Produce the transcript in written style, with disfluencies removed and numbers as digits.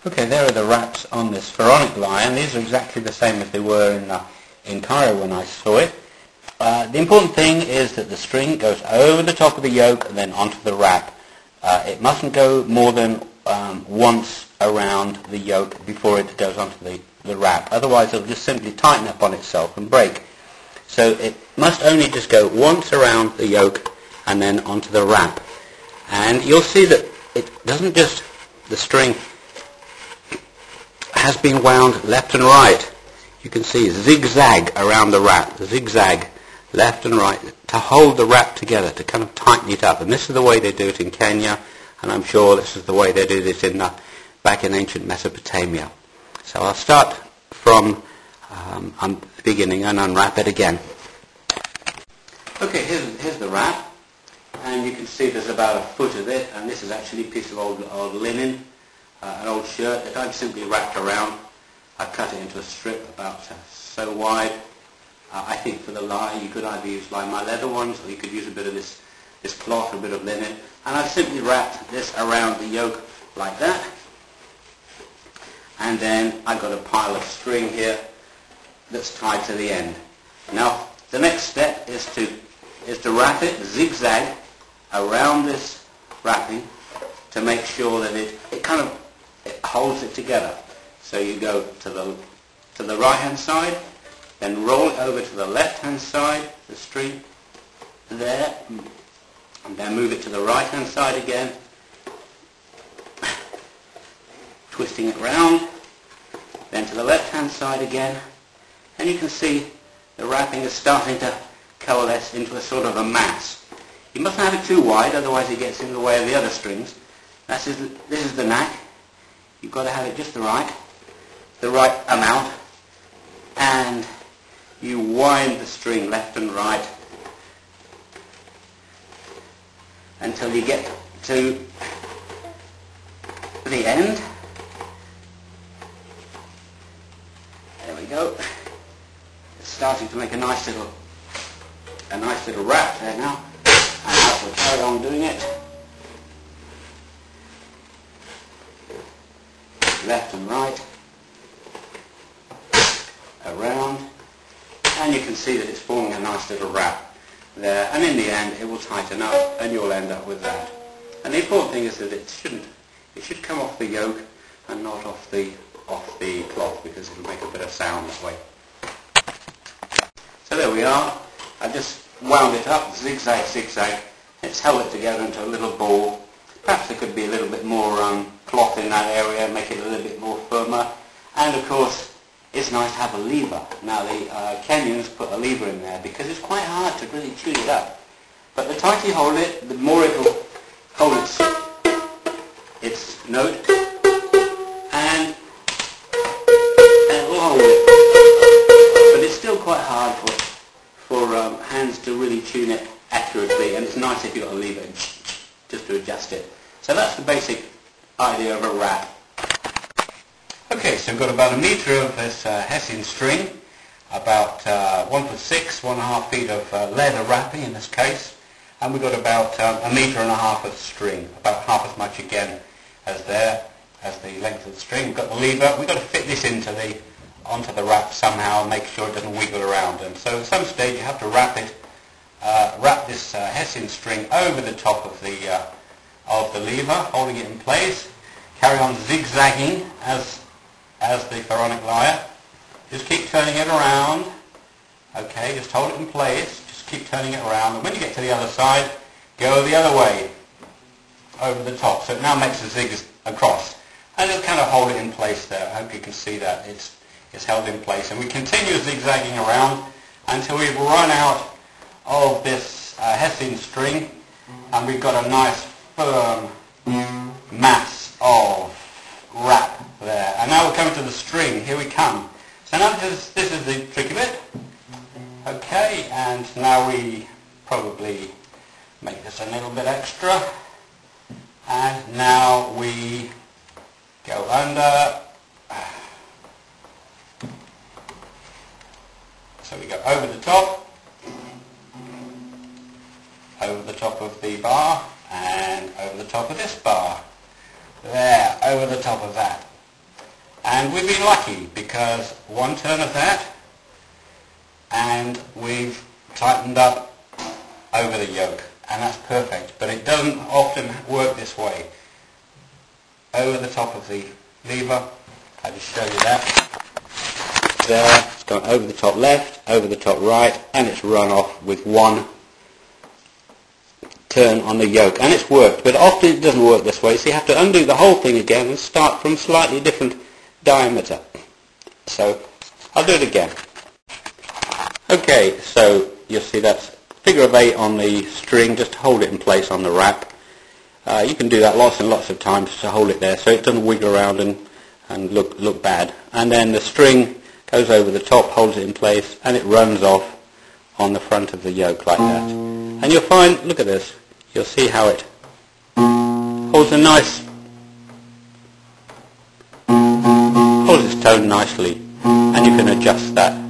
Okay, there are the wraps on this pharaonic lyre, and these are exactly the same as they were in Cairo when I saw it. The important thing is that the string goes over the top of the yoke and then onto the wrap. It mustn't go more than once around the yoke before it goes onto the wrap. Otherwise it'll just simply tighten up on itself and break. So it must only just go once around the yoke and then onto the wrap. And you'll see that it doesn't just, the string has been wound left and right. You can see zigzag around the wrap, zigzag left and right to hold the wrap together, to kind of tighten it up. And this is the way they do it in Kenya, and I'm sure this is the way they did it back in ancient Mesopotamia. So I'll start from the beginning and unwrap it again. Okay, here's the wrap, and you can see there's about a foot of it, and this is actually a piece of old linen, an old shirt that I've simply wrapped around. I've cut it into a strip about so wide. I think for the lyre you could either use like my leather ones, or you could use a bit of this cloth, a bit of linen, and I've simply wrapped this around the yoke like that. And then I've got a pile of string here that's tied to the end. Now the next step is to wrap it zigzag around this wrapping to make sure that it holds it together. So you go to the right hand side, then roll it over to the left hand side, the string there, and then move it to the right hand side again, twisting it round, then to the left hand side again, and you can see the wrapping is starting to coalesce into a sort of a mass. You mustn't have it too wide, otherwise it gets in the way of the other strings. This is the knack. You've got to have it just the right amount, and you wind the string left and right until you get to the end. There we go. It's starting to make a nice little wrap there now, and I will carry on doing it. Left and right, around, and you can see that it's forming a nice little wrap there, and in the end it will tighten up and you'll end up with that. And the important thing is that it should come off the yoke and not off the cloth, because it'll make a bit of sound that way. So there we are. I just wound it up, zigzag, zigzag. It's held it together into a little ball. Perhaps there could be a little bit more cloth in that area, make it a little bit more firmer. And of course, it's nice to have a lever. Now the Kenyans put a lever in there because it's quite hard to really tune it up. But the tighter you hold it, the more it will hold its note, and it will hold it. But it's still quite hard for hands to really tune it accurately, and it's nice if you've got a lever just to adjust it. So that's the basic idea of a wrap. Okay, so we've got about 1 metre of this Hessian string, about 1'6", 1.5 feet of leather wrapping in this case, and we've got about 1.5 metres of string, about half as much again as the length of the string. We've got the lever. We've got to fit this onto the wrap somehow and make sure it doesn't wiggle around. And so at some stage you have to wrap this Hessian string over the top of the lever, holding it in place. Carry on zigzagging as the pharaonic lyre. Just keep turning it around. Okay, just hold it in place. Just keep turning it around. And when you get to the other side, go the other way over the top. So it now makes a zig across, and it'll kind of hold it in place there. I hope you can see that it's held in place. And we continue zigzagging around until we've run out of this Hessian string, and we've got a nice firm mass of wrap there. And now we're coming to the string. Here we come. So now this is the tricky bit. Okay, and now we probably make this a little bit extra, and now we go under. So we go over the top of the bar, and over the top of this bar. There, over the top of that. we've been lucky because one turn of that and we've tightened up over the yoke, and that's perfect, but it doesn't often work this way. Over the top of the lever, I'll just show you that. There, it's gone over the top left, over the top right, and it's run off with one turn on the yoke, and it's worked, but often it doesn't work this way, so you have to undo the whole thing again and start from slightly different diameter. So I'll do it again. Okay, so you'll see that's figure of 8 on the string, just to hold it in place on the wrap. You can do that lots and lots of times to hold it there so it doesn't wiggle around and look bad. And then the string goes over the top, holds it in place, and it runs off on the front of the yoke like that. And you'll find, look at this, you'll see how it holds its tone nicely, and you can adjust that